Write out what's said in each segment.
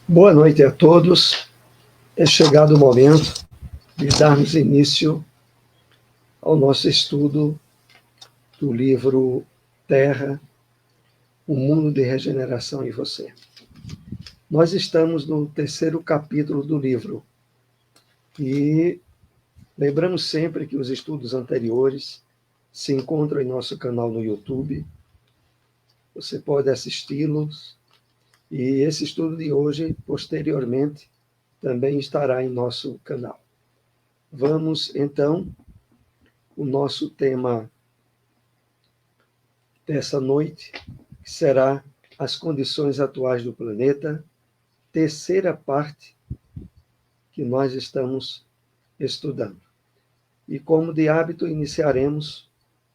Boa noite a todos. É chegado o momento de darmos início ao nosso estudo do livro Terra, o mundo de regeneração em você. Nós estamos no terceiro capítulo do livro e lembramos sempre que os estudos anteriores se encontram em nosso canal no YouTube. Você pode assisti-los e esse estudo de hoje, posteriormente, também estará em nosso canal. Vamos, então, o nosso tema dessa noite, que será as condições atuais do planeta, terceira parte que nós estamos estudando. E como de hábito, iniciaremos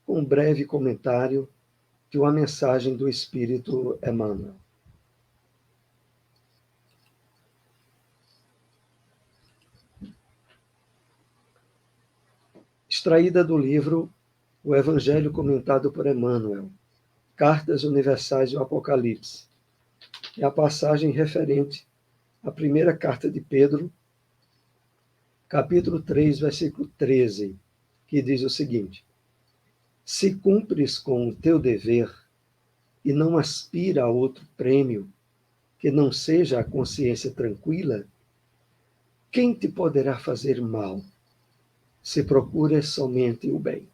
com um breve comentário de uma mensagem do Espírito Emmanuel. Extraída do livro O Evangelho comentado por Emmanuel, Cartas Universais do Apocalipse, é a passagem referente à primeira carta de Pedro, capítulo 3, versículo 13, que diz o seguinte: se cumpres com o teu dever e não aspira a outro prêmio que não seja a consciência tranquila, quem te poderá fazer mal se procuras somente o bem?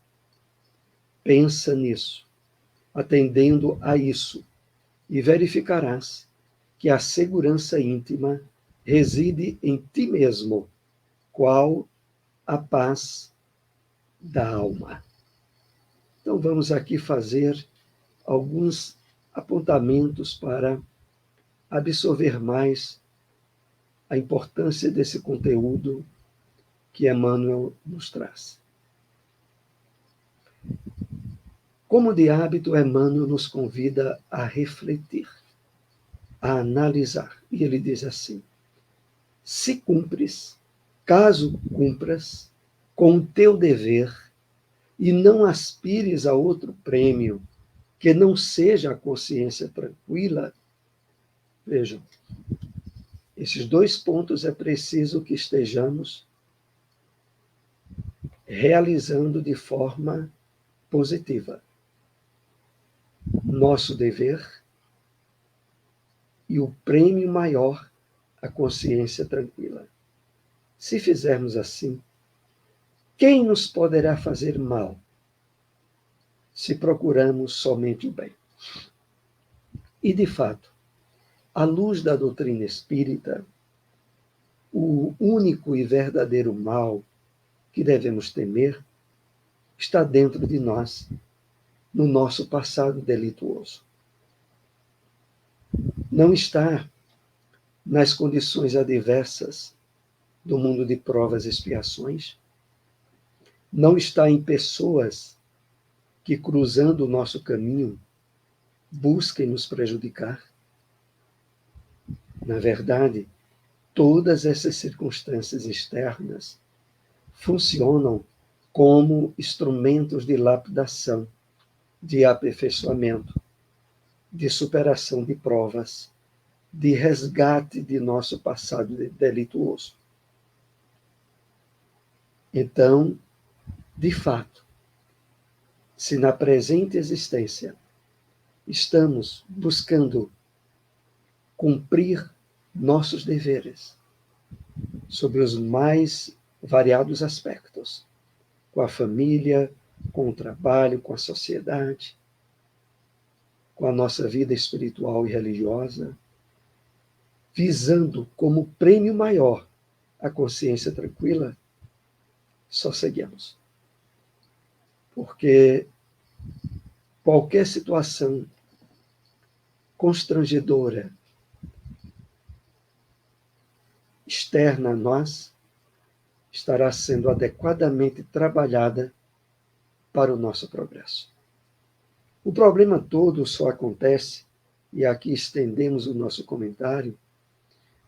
Pensa nisso, atendendo a isso, e verificarás que a segurança íntima reside em ti mesmo, qual a paz da alma. Então vamos aqui fazer alguns apontamentos para absorver mais a importância desse conteúdo que Emmanuel nos traz. Como de hábito, Emmanuel nos convida a refletir, a analisar. E ele diz assim: se cumpres, caso cumpras, com o teu dever e não aspires a outro prêmio que não seja a consciência tranquila, vejam, esses dois pontos é preciso que estejamos realizando de forma positiva. Nosso dever e o prêmio maior, a consciência tranquila. Se fizermos assim, quem nos poderá fazer mal se procuramos somente o bem? E, de fato, à luz da doutrina espírita, o único e verdadeiro mal que devemos temer está dentro de nós, no nosso passado delituoso. Não está nas condições adversas do mundo de provas e expiações, não está em pessoas que, cruzando o nosso caminho, busquem nos prejudicar. Na verdade, todas essas circunstâncias externas funcionam como instrumentos de lapidação, de aperfeiçoamento, de superação de provas, de resgate de nosso passado delituoso. Então, de fato, se na presente existência estamos buscando cumprir nossos deveres sob os mais variados aspectos, com a família, com o trabalho, com a sociedade, com a nossa vida espiritual e religiosa, visando como prêmio maior a consciência tranquila, só seguimos. Porque qualquer situação constrangedora externa a nós estará sendo adequadamente trabalhada para o nosso progresso. O problema todo só acontece, e aqui estendemos o nosso comentário,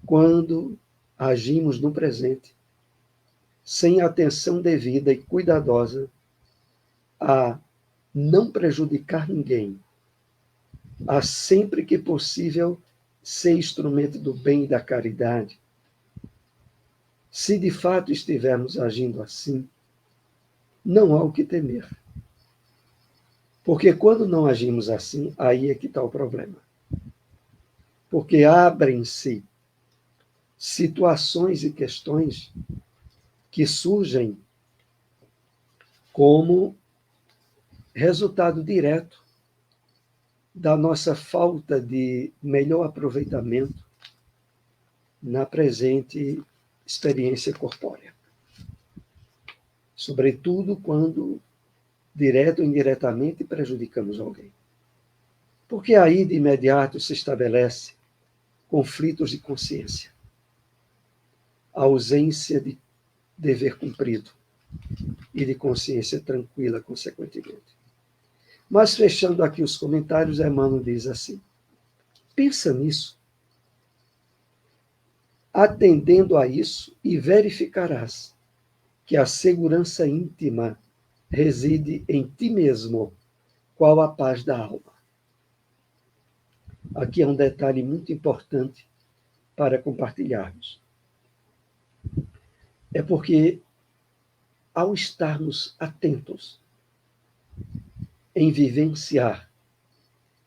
quando agimos no presente, sem atenção devida e cuidadosa a não prejudicar ninguém, a sempre que possível ser instrumento do bem e da caridade, se de fato estivermos agindo assim, não há o que temer. Porque quando não agimos assim, aí é que está o problema. Porque abrem-se situações e questões que surgem como resultado direto da nossa falta de melhor aproveitamento na presente experiência corpórea. Sobretudo quando, direto ou indiretamente, prejudicamos alguém. Porque aí, de imediato, se estabelece conflitos de consciência, a ausência de dever cumprido e de consciência tranquila, consequentemente. Mas, fechando aqui os comentários, Emmanuel diz assim: pensa nisso, atendendo a isso, e verificarás que a segurança íntima reside em ti mesmo, qual a paz da alma. Aqui é um detalhe muito importante para compartilharmos. É porque, ao estarmos atentos em vivenciar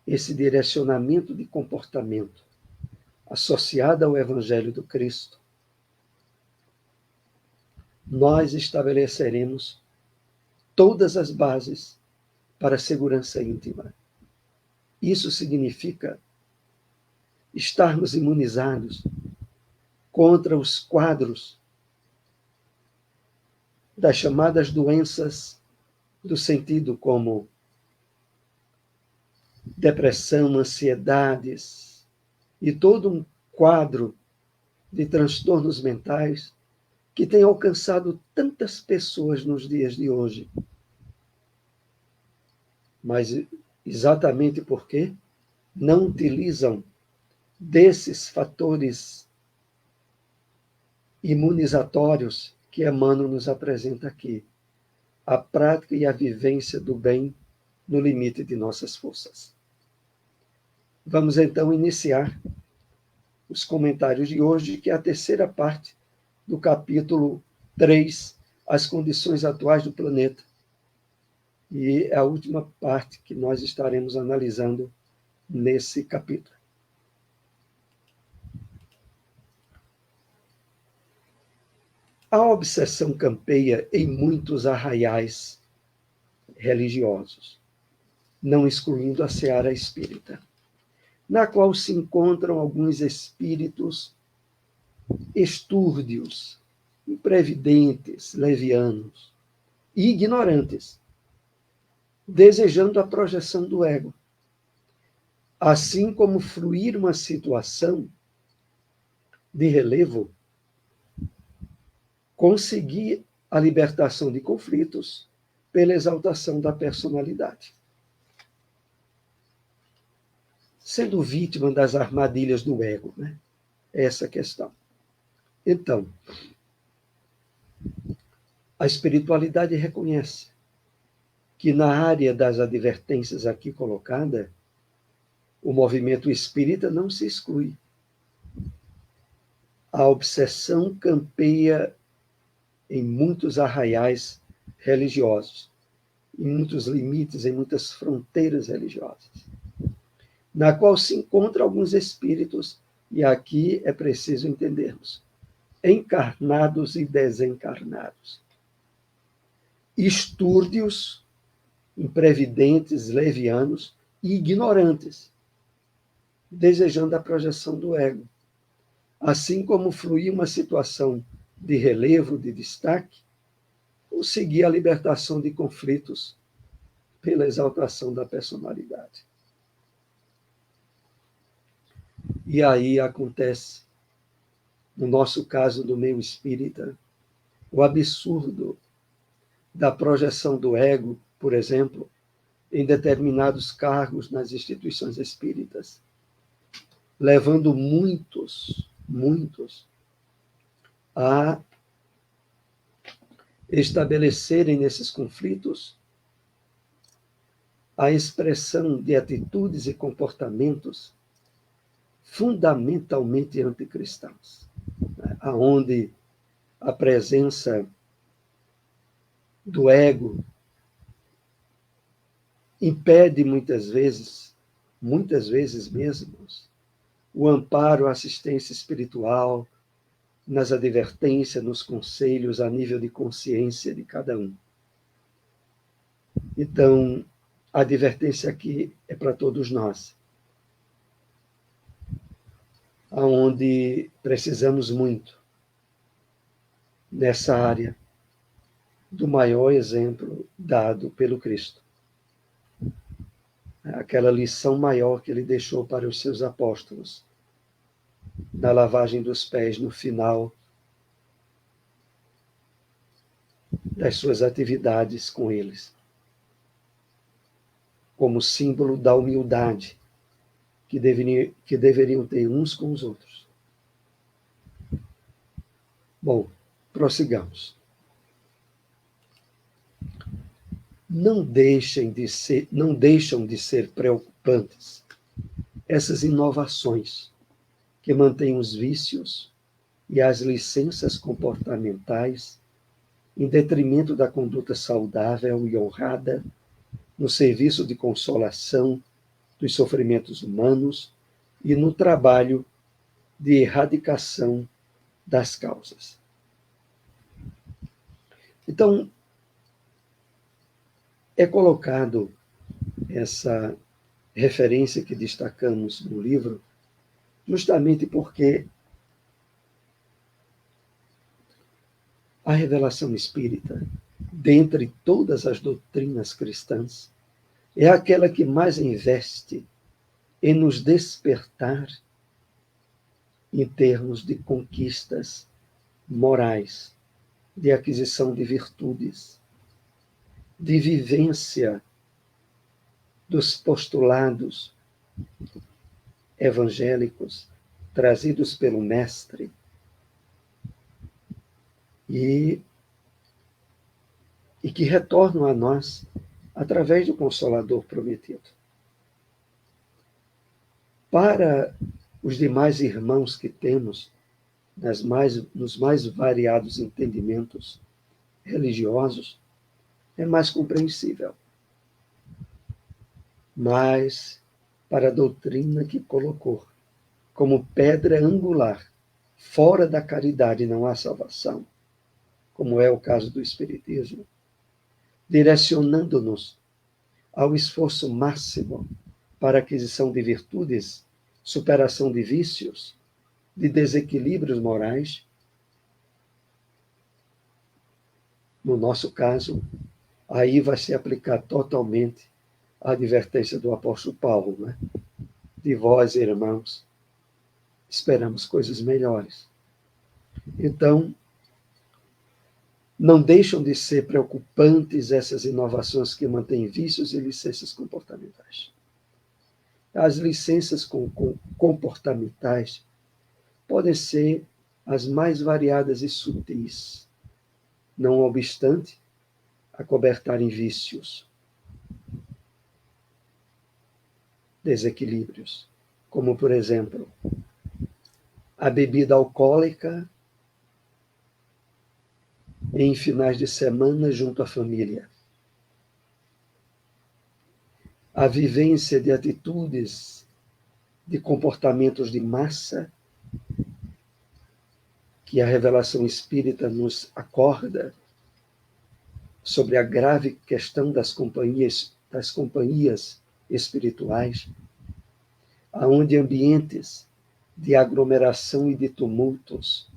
esse direcionamento de comportamento associado ao Evangelho do Cristo, nós estabeleceremos todas as bases para a segurança íntima. Isso significa estarmos imunizados contra os quadros das chamadas doenças do sentido, como depressão, ansiedades e todo um quadro de transtornos mentais que tem alcançado tantas pessoas nos dias de hoje. Mas exatamente porque não utilizam desses fatores imunizatórios que Emmanuel nos apresenta aqui, a prática e a vivência do bem no limite de nossas forças. Vamos então iniciar os comentários de hoje, que é a terceira parte do capítulo 3, As Condições Atuais do Planeta. E é a última parte que nós estaremos analisando nesse capítulo. A obsessão campeia em muitos arraiais religiosos, não excluindo a seara espírita, na qual se encontram alguns espíritos estúrdios, imprevidentes, levianos e ignorantes, desejando a projeção do ego, assim como fruir uma situação de relevo, conseguir a libertação de conflitos pela exaltação da personalidade. Sendo vítima das armadilhas do ego, né? Essa questão. Então, a espiritualidade reconhece que na área das advertências aqui colocada, o movimento espírita não se exclui. A obsessão campeia em muitos arraiais religiosos, em muitos limites, em muitas fronteiras religiosas, na qual se encontram alguns espíritos, e aqui é preciso entendermos, encarnados e desencarnados, estúrdios, imprevidentes, levianos e ignorantes, desejando a projeção do ego, assim como fluir uma situação de relevo, de destaque, ou seguir a libertação de conflitos pela exaltação da personalidade. E aí acontece, no nosso caso do meio espírita, o absurdo da projeção do ego, por exemplo, em determinados cargos nas instituições espíritas, levando muitos a estabelecerem nesses conflitos a expressão de atitudes e comportamentos fundamentalmente anticristãos, né? Onde a presença do ego impede muitas vezes mesmo, o amparo, a assistência espiritual, nas advertências, nos conselhos, a nível de consciência de cada um. Então, a advertência aqui é para todos nós, aonde precisamos muito, nessa área, do maior exemplo dado pelo Cristo. Aquela lição maior que ele deixou para os seus apóstolos, na lavagem dos pés no final das suas atividades com eles, como símbolo da humildade que deveriam ter uns com os outros. Bom, prossigamos. Não deixam de ser preocupantes essas inovações que mantêm os vícios e as licenças comportamentais em detrimento da conduta saudável e honrada no serviço de consolação dos sofrimentos humanos e no trabalho de erradicação das causas. Então, é colocado essa referência que destacamos no livro, justamente porque a revelação espírita, dentre todas as doutrinas cristãs, é aquela que mais investe em nos despertar em termos de conquistas morais, de aquisição de virtudes, de vivência dos postulados evangélicos trazidos pelo Mestre e que retornam a nós através do Consolador prometido. Para os demais irmãos que temos nos mais variados entendimentos religiosos, é mais compreensível. Mas para a doutrina que colocou como pedra angular, fora da caridade não há salvação, como é o caso do Espiritismo, direcionando-nos ao esforço máximo para a aquisição de virtudes, superação de vícios, de desequilíbrios morais. No nosso caso, aí vai se aplicar totalmente a advertência do apóstolo Paulo, né? De vós, irmãos, esperamos coisas melhores. Então, não deixam de ser preocupantes essas inovações que mantêm vícios e licenças comportamentais. As licenças comportamentais podem ser as mais variadas e sutis, não obstante acobertarem vícios, desequilíbrios, como, por exemplo, a bebida alcoólica em finais de semana junto à família, a vivência de atitudes, de comportamentos de massa, que a revelação espírita nos acorda sobre a grave questão das companhias espirituais, aonde ambientes de aglomeração e de tumultos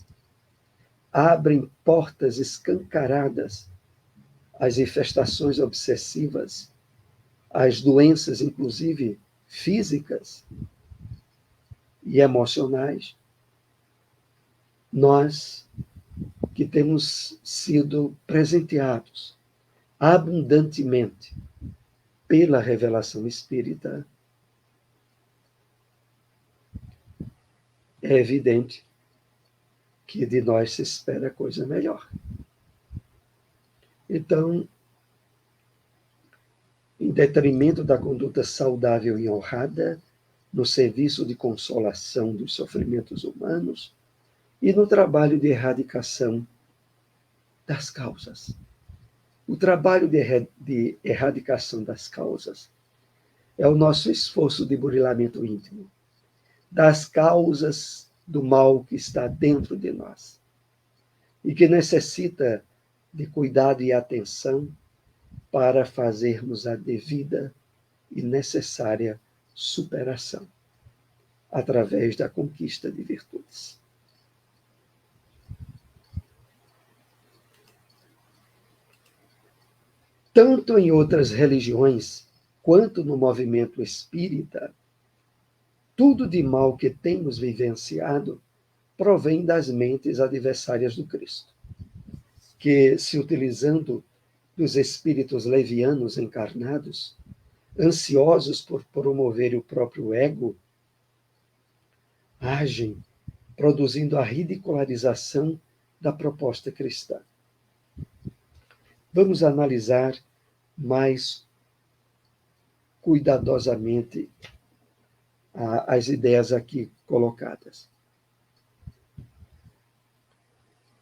abrem portas escancaradas às infestações obsessivas, às doenças, inclusive físicas e emocionais. Nós que temos sido presenteados abundantemente pela revelação espírita, é evidente que de nós se espera coisa melhor. Então, em detrimento da conduta saudável e honrada, no serviço de consolação dos sofrimentos humanos e no trabalho de erradicação das causas. O trabalho de erradicação das causas é o nosso esforço de burilamento íntimo, das causas do mal que está dentro de nós e que necessita de cuidado e atenção para fazermos a devida e necessária superação através da conquista de virtudes. Tanto em outras religiões quanto no movimento espírita, tudo de mal que temos vivenciado provém das mentes adversárias do Cristo, que, se utilizando dos espíritos levianos encarnados, ansiosos por promover o próprio ego, agem produzindo a ridicularização da proposta cristã. Vamos analisar mais cuidadosamente as ideias aqui colocadas.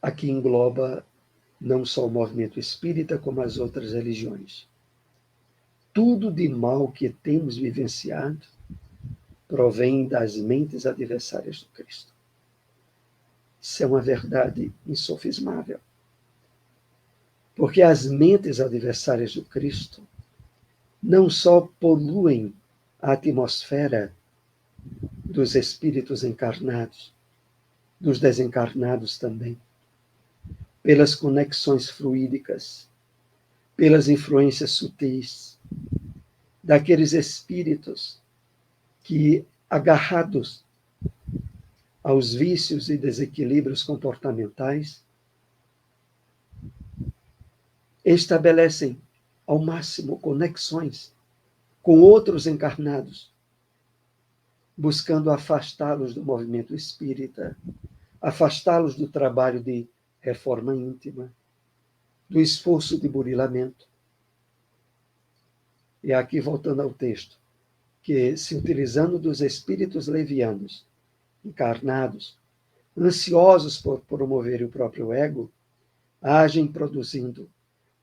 Aqui engloba não só o movimento espírita, como as outras religiões. Tudo de mal que temos vivenciado provém das mentes adversárias do Cristo. Isso é uma verdade insofismável. Porque as mentes adversárias do Cristo não só poluem a atmosfera dos espíritos encarnados, dos desencarnados também, pelas conexões fluídicas, pelas influências sutis, daqueles espíritos que, agarrados aos vícios e desequilíbrios comportamentais, estabelecem ao máximo conexões com outros encarnados, buscando afastá-los do movimento espírita, afastá-los do trabalho de reforma íntima, do esforço de burilamento. E aqui, voltando ao texto, que, se utilizando dos espíritos levianos, encarnados, ansiosos por promover o próprio ego, agem produzindo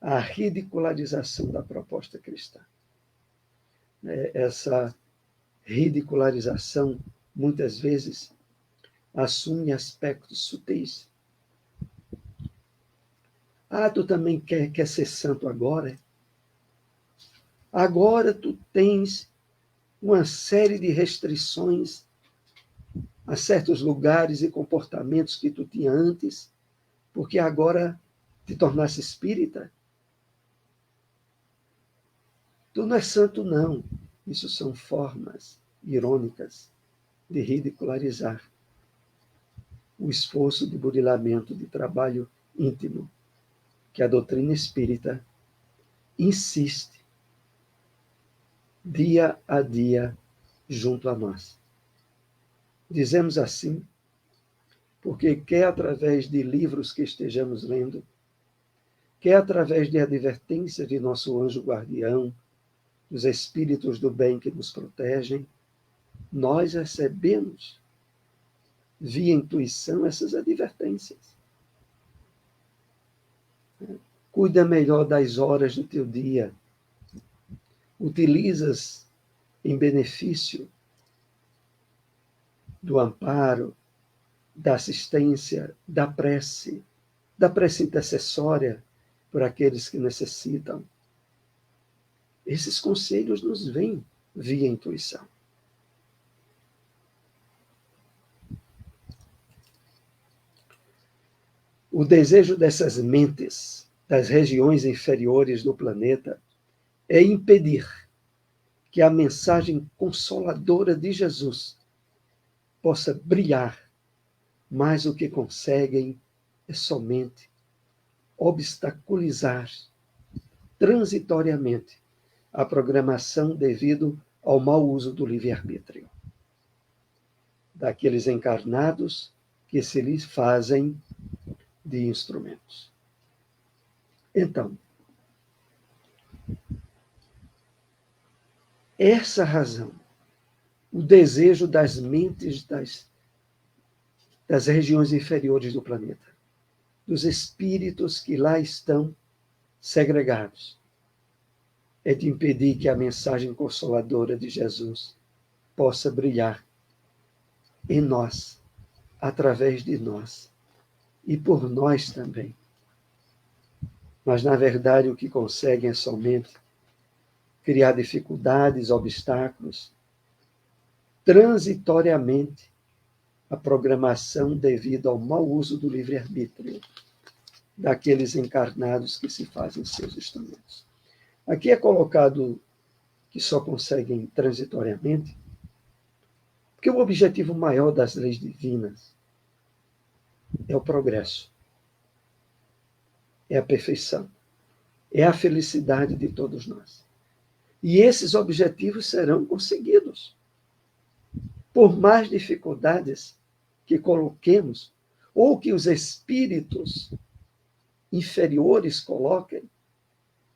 a ridicularização da proposta cristã. Essa ridicularização, muitas vezes, assume aspectos sutis. Ah, tu também quer ser santo agora? Agora tu tens uma série de restrições a certos lugares e comportamentos que tu tinha antes, porque agora te tornaste espírita. Tu não és santo, não. Isso são formas irônicas de ridicularizar o esforço de burilamento, de trabalho íntimo, que a doutrina espírita insiste dia a dia junto a nós. Dizemos assim porque quer através de livros que estejamos lendo, quer através de advertências de nosso anjo guardião, dos espíritos do bem que nos protegem, nós recebemos via intuição essas advertências. Cuida melhor das horas do teu dia. Utilizas em benefício do amparo, da assistência, da prece intercessória por aqueles que necessitam. Esses conselhos nos vêm via intuição. O desejo dessas mentes das regiões inferiores do planeta é impedir que a mensagem consoladora de Jesus possa brilhar, mas o que conseguem é somente obstaculizar transitoriamente a programação devido ao mau uso do livre-arbítrio daqueles encarnados que se lhes fazem de instrumentos. Então, essa razão o desejo das mentes das regiões inferiores do planeta, dos espíritos que lá estão segregados, é de impedir que a mensagem consoladora de Jesus possa brilhar em nós, através de nós e por nós também. Mas, na verdade, o que conseguem é somente criar dificuldades, obstáculos, transitoriamente, a programação devido ao mau uso do livre-arbítrio daqueles encarnados que se fazem seus instrumentos. Aqui é colocado que só conseguem transitoriamente, porque o objetivo maior das leis divinas é o progresso, é a perfeição, é a felicidade de todos nós. E esses objetivos serão conseguidos. Por mais dificuldades que coloquemos, ou que os espíritos inferiores coloquem,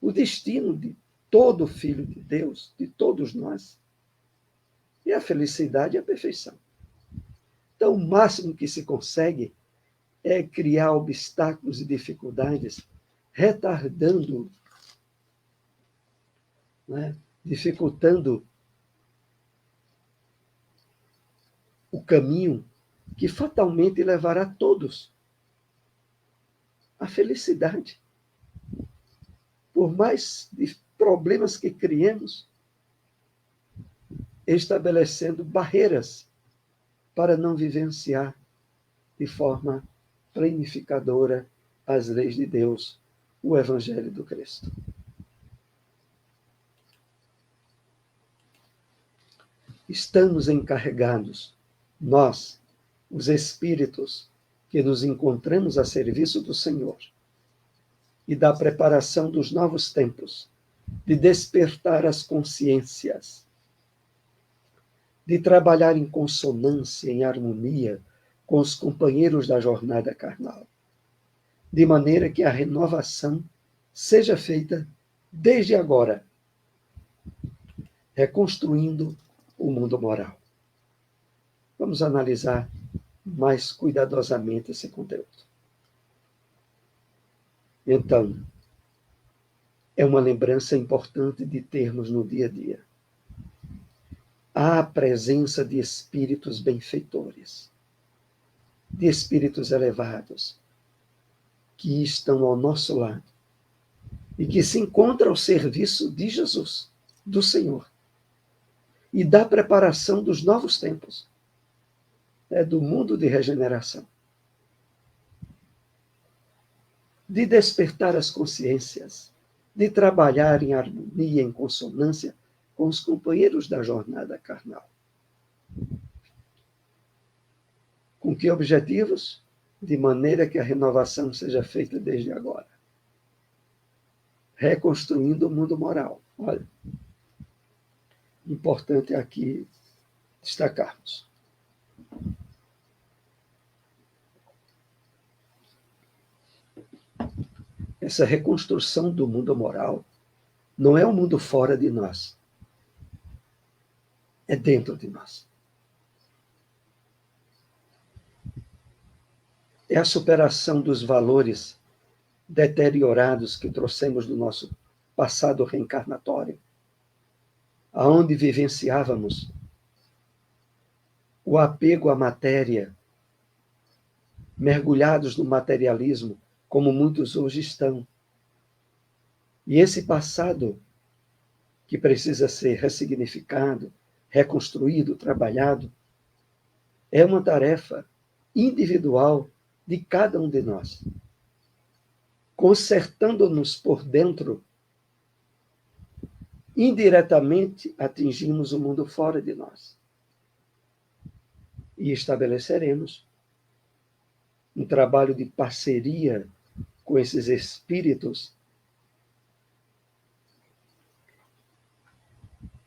o destino de todo filho de Deus, de todos nós, é a felicidade e a perfeição. Então, o máximo que se consegue é criar obstáculos e dificuldades, retardando, né, dificultando o caminho que fatalmente levará todos à felicidade. Por mais problemas que criemos, estabelecendo barreiras para não vivenciar de forma planificadora as leis de Deus, o Evangelho do Cristo. Estamos encarregados, nós, os espíritos que nos encontramos a serviço do Senhor e da preparação dos novos tempos, de despertar as consciências, de trabalhar em consonância, em harmonia com os companheiros da jornada carnal, de maneira que a renovação seja feita desde agora, reconstruindo o mundo moral. Vamos analisar mais cuidadosamente esse conteúdo. Então, é uma lembrança importante de termos no dia a dia. Há a presença de espíritos benfeitores, de espíritos elevados, que estão ao nosso lado e que se encontram ao serviço de Jesus, do Senhor, e da preparação dos novos tempos, do mundo de regeneração, de despertar as consciências, de trabalhar em harmonia, em consonância com os companheiros da jornada carnal. Com que objetivos? De maneira que a renovação seja feita desde agora. Reconstruindo o mundo moral. Olha, importante aqui destacarmos. Essa reconstrução do mundo moral não é um mundo fora de nós. É dentro de nós. É a superação dos valores deteriorados que trouxemos do nosso passado reencarnatório, aonde vivenciávamos o apego à matéria, mergulhados no materialismo, como muitos hoje estão. E esse passado, que precisa ser ressignificado, reconstruído, trabalhado, é uma tarefa individual de cada um de nós. Consertando-nos por dentro, indiretamente atingimos o mundo fora de nós. E estabeleceremos um trabalho de parceria com esses espíritos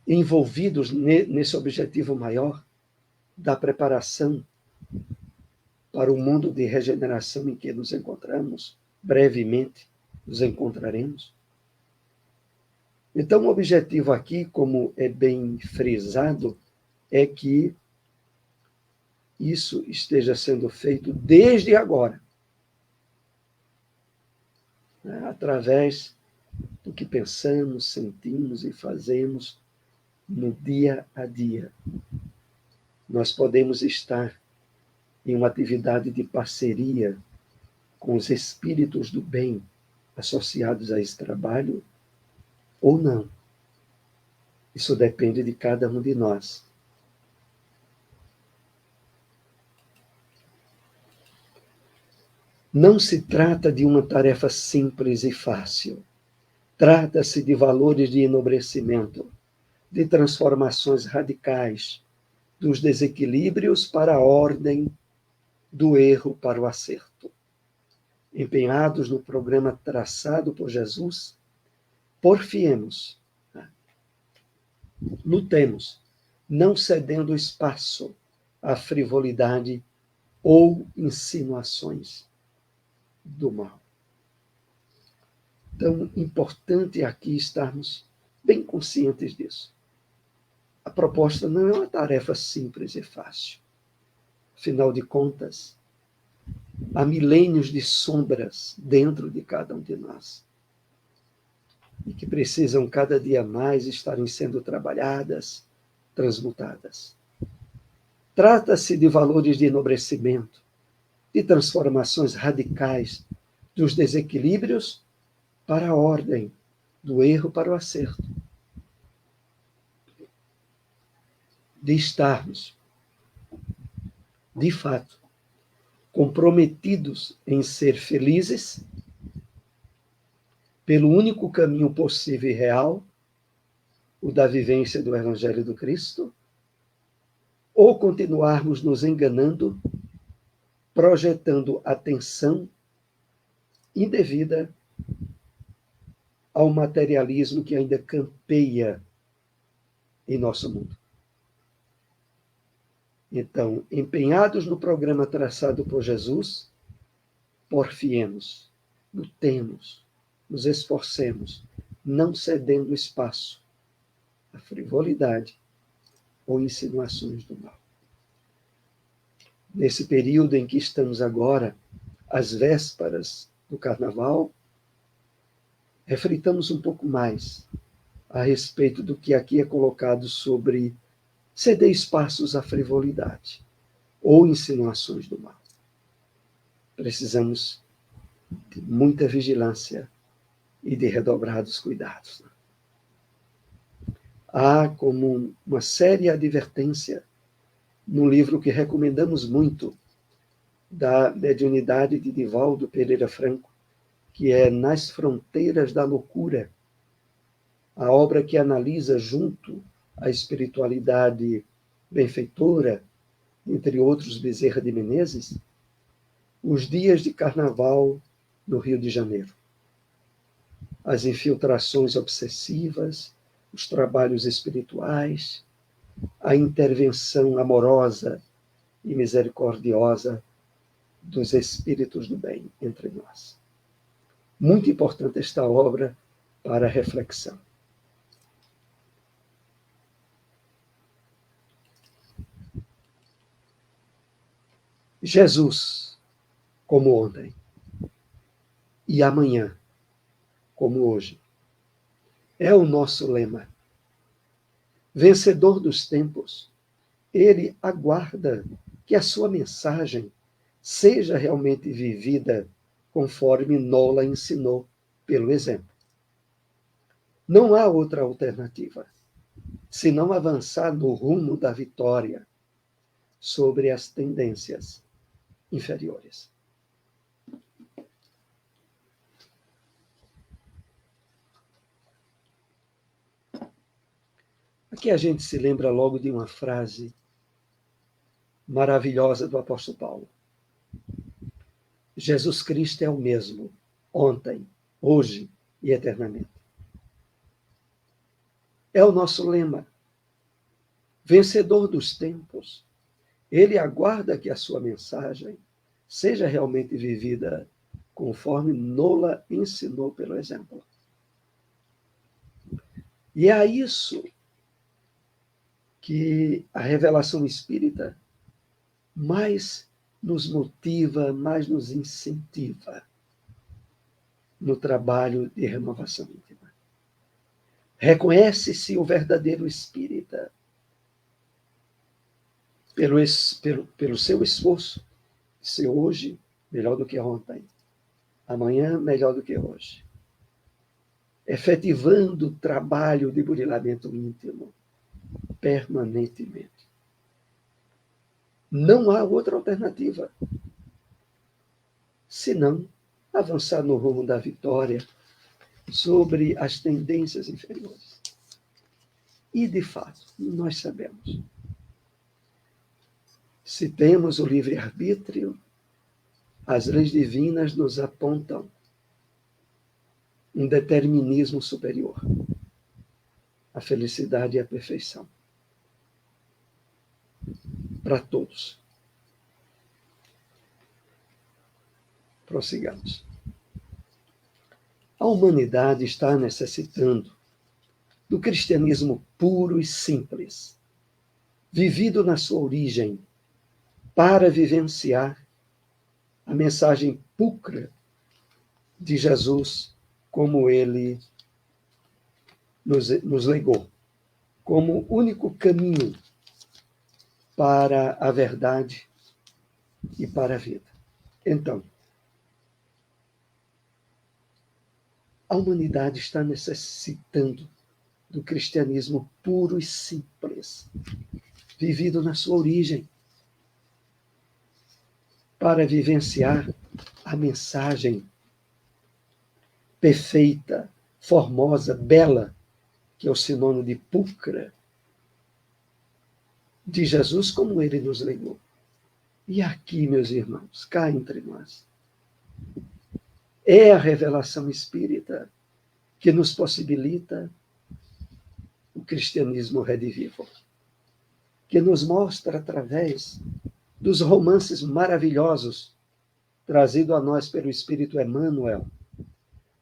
envolvidos nesse objetivo maior da preparação para o mundo de regeneração em que nos encontramos, brevemente nos encontraremos. Então, o objetivo aqui, como é bem frisado é que isso esteja sendo feito desde agora, né? Através do que pensamos, sentimos e fazemos no dia a dia. Nós podemos estar em uma atividade de parceria com os espíritos do bem associados a esse trabalho ou não. Isso depende de cada um de nós. Não se trata de uma tarefa simples e fácil. Trata-se de valores de enobrecimento, de transformações radicais, dos desequilíbrios para a ordem, do erro para o acerto. Empenhados no programa traçado por Jesus, porfiemos, lutemos, não cedendo espaço à frivolidade ou insinuações do mal. Então, importante aqui estarmos bem conscientes disso. A proposta não é uma tarefa simples e fácil. Afinal de contas, há milênios de sombras dentro de cada um de nós e que precisam cada dia mais estarem sendo trabalhadas, transmutadas. Trata-se de valores de enobrecimento, de transformações radicais dos desequilíbrios para a ordem, do erro para o acerto. De estarmos, de fato, comprometidos em ser felizes pelo único caminho possível e real, o da vivência do Evangelho do Cristo, ou continuarmos nos enganando, projetando atenção indevida ao materialismo que ainda campeia em nosso mundo. Então, empenhados no programa traçado por Jesus, porfiemos, lutemos, nos esforcemos, não cedendo espaço à frivolidade ou insinuações do mal. Nesse período em que estamos agora, às vésperas do Carnaval, reflitamos um pouco mais a respeito do que aqui é colocado sobre ceder espaços à frivolidade ou insinuações do mal. Precisamos de muita vigilância e de redobrados cuidados. Há como uma séria advertência no livro que recomendamos muito, da mediunidade de Divaldo Pereira Franco, que é Nas Fronteiras da Loucura, a obra que analisa junto à espiritualidade benfeitora, entre outros Bezerra de Menezes, os dias de carnaval no Rio de Janeiro. As infiltrações obsessivas, os trabalhos espirituais, a intervenção amorosa e misericordiosa dos espíritos do bem entre nós. Muito importante esta obra para a reflexão. Jesus, como ontem, e amanhã, como hoje, é o nosso lema. Vencedor dos tempos, ele aguarda que a sua mensagem seja realmente vivida conforme Nola ensinou pelo exemplo. Não há outra alternativa, senão avançar no rumo da vitória sobre as tendências inferiores. Aqui a gente se lembra logo de uma frase maravilhosa do apóstolo Paulo. Jesus Cristo é o mesmo, ontem, hoje e eternamente. É o nosso lema. Vencedor dos tempos, ele aguarda que a sua mensagem seja realmente vivida conforme Nola ensinou pelo exemplo. E é a isso que a revelação espírita mais nos motiva, mais nos incentiva no trabalho de renovação íntima. Reconhece-se o verdadeiro espírita pelo seu esforço de ser hoje melhor do que ontem, amanhã melhor do que hoje, efetivando o trabalho de burilamento íntimo permanentemente. Não há outra alternativa senão avançar no rumo da vitória sobre as tendências inferiores. E, de fato, nós sabemos, se temos o livre-arbítrio, as leis divinas nos apontam um determinismo superior, a felicidade e a perfeição, para todos. Prossigamos. A humanidade está necessitando do cristianismo puro e simples, vivido na sua origem, para vivenciar a mensagem pulcra de Jesus, como ele nos legou, como único caminho para a verdade e para a vida. Então, a humanidade está necessitando do cristianismo puro e simples, vivido na sua origem, para vivenciar a mensagem perfeita, formosa, bela, que é o sinônimo de pulcra, de Jesus, como ele nos legou. E aqui, meus irmãos, cá entre nós, é a revelação espírita que nos possibilita o cristianismo redivivo, que nos mostra através dos romances maravilhosos trazidos a nós pelo Espírito Emmanuel,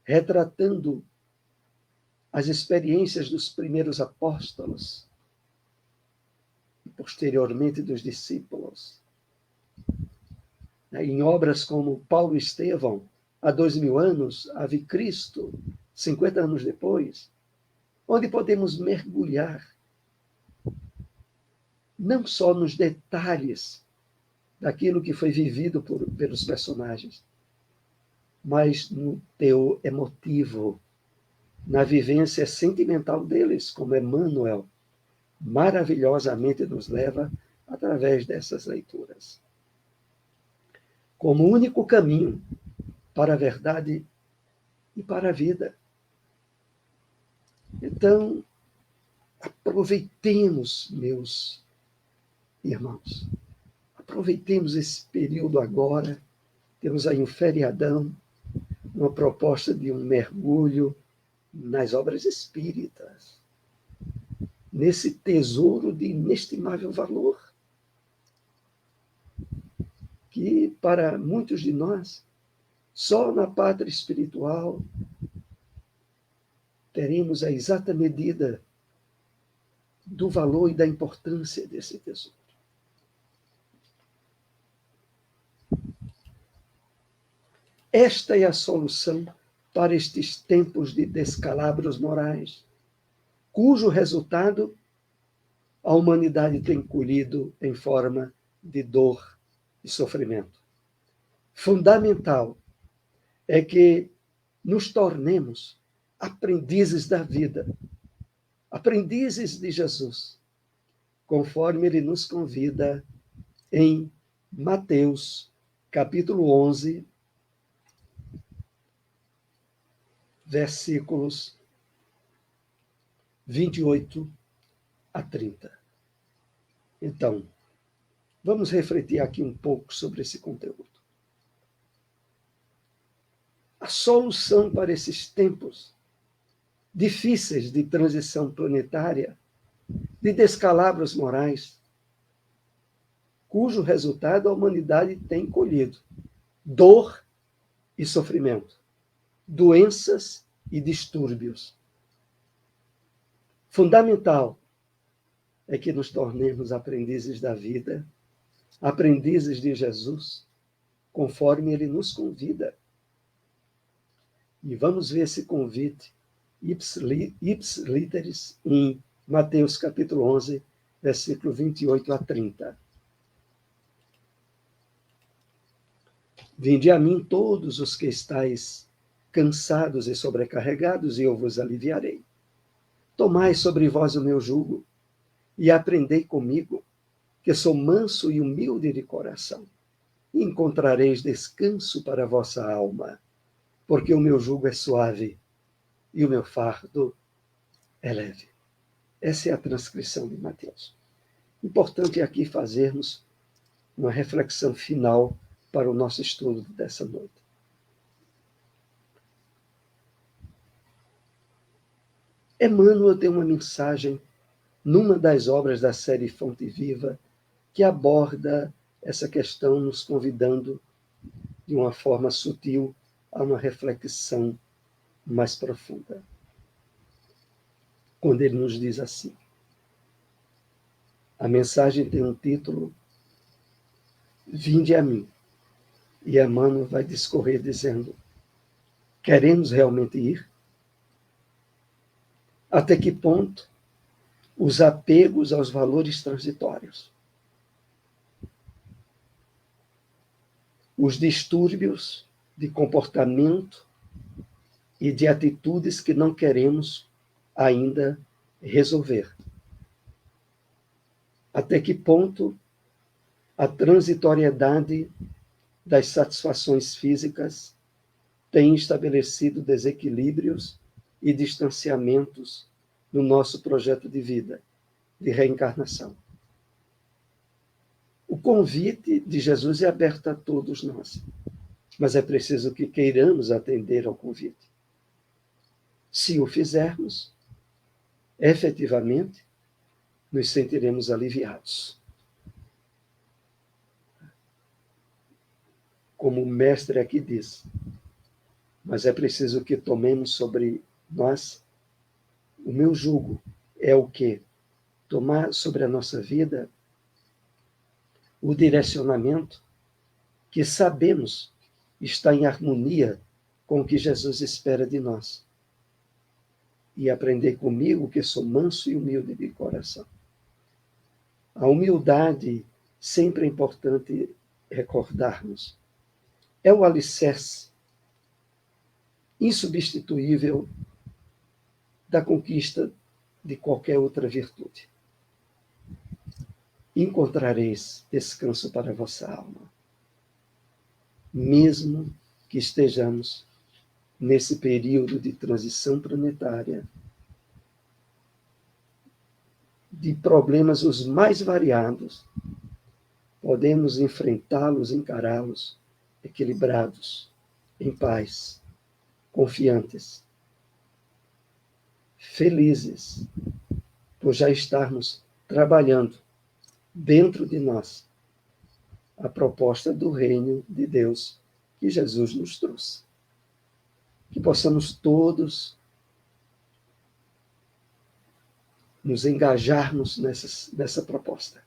retratando as experiências dos primeiros apóstolos e posteriormente dos discípulos. Em obras como Paulo e Estevão, há 2000 anos, Ave Cristo, 50 anos depois, onde podemos mergulhar não só nos detalhes daquilo que foi vivido pelos personagens, mas no teor emotivo, na vivência sentimental deles, como Emmanuel maravilhosamente nos leva através dessas leituras. Como único caminho para a verdade e para a vida. Então, aproveitemos, meus irmãos, aproveitemos esse período agora. Temos aí um feriadão, uma proposta de um mergulho nas obras espíritas, nesse tesouro de inestimável valor, que para muitos de nós, só na pátria espiritual, teremos a exata medida do valor e da importância desse tesouro. Esta é a solução para estes tempos de descalabros morais, cujo resultado a humanidade tem colhido em forma de dor e sofrimento. Fundamental é que nos tornemos aprendizes da vida, aprendizes de Jesus, conforme ele nos convida em Mateus, capítulo 11, versículos 28 a 30. Então, vamos refletir aqui um pouco sobre esse conteúdo. A solução para esses tempos difíceis de transição planetária, de descalabros morais, cujo resultado a humanidade tem colhido: dor e sofrimento, doenças e distúrbios. Fundamental é que nos tornemos aprendizes da vida, aprendizes de Jesus, conforme ele nos convida. E vamos ver esse convite ipsiliteris em Mateus capítulo 11, versículo 28 a 30. Vinde a mim todos os que estáis cansados e sobrecarregados, e eu vos aliviarei. Tomai sobre vós o meu jugo, e aprendei comigo, que sou manso e humilde de coração, e encontrareis descanso para a vossa alma, porque o meu jugo é suave e o meu fardo é leve. Essa é a transcrição de Mateus. Importante aqui fazermos uma reflexão final para o nosso estudo dessa noite. Emmanuel tem uma mensagem numa das obras da série Fonte Viva que aborda essa questão, nos convidando de uma forma sutil a uma reflexão mais profunda. Quando ele nos diz assim, a mensagem tem um título, Vinde a mim. E Emmanuel vai discorrer dizendo, queremos realmente ir? Até que ponto os apegos aos valores transitórios, os distúrbios de comportamento e de atitudes que não queremos ainda resolver. Até que ponto a transitoriedade das satisfações físicas tem estabelecido desequilíbrios e distanciamentos no nosso projeto de vida, de reencarnação. O convite de Jesus é aberto a todos nós, mas é preciso que queiramos atender ao convite. Se o fizermos, efetivamente, nos sentiremos aliviados. Como o mestre aqui diz, mas é preciso que tomemos sobre nós o meu jugo. É o quê? Tomar sobre a nossa vida o direcionamento que sabemos está em harmonia com o que Jesus espera de nós. E aprender comigo, que sou manso e humilde de coração. A humildade sempre é importante recordarmos. É o alicerce insubstituível da conquista de qualquer outra virtude. Encontrareis descanso para a vossa alma, mesmo que estejamos nesse período de transição planetária, de problemas os mais variados, podemos enfrentá-los, encará-los equilibrados, em paz, confiantes, felizes, por já estarmos trabalhando dentro de nós a proposta do reino de Deus que Jesus nos trouxe. Que possamos todos nos engajarmos nessa proposta.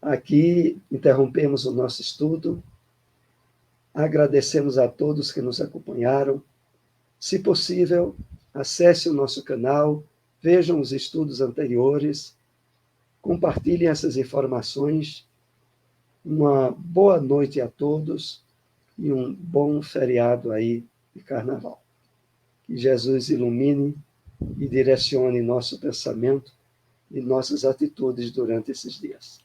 Aqui interrompemos o nosso estudo. Agradecemos a todos que nos acompanharam. Se possível, acesse o nosso canal, vejam os estudos anteriores, compartilhem essas informações. Uma boa noite a todos e um bom feriado aí de Carnaval. Que Jesus ilumine e direcione nosso pensamento e nossas atitudes durante esses dias.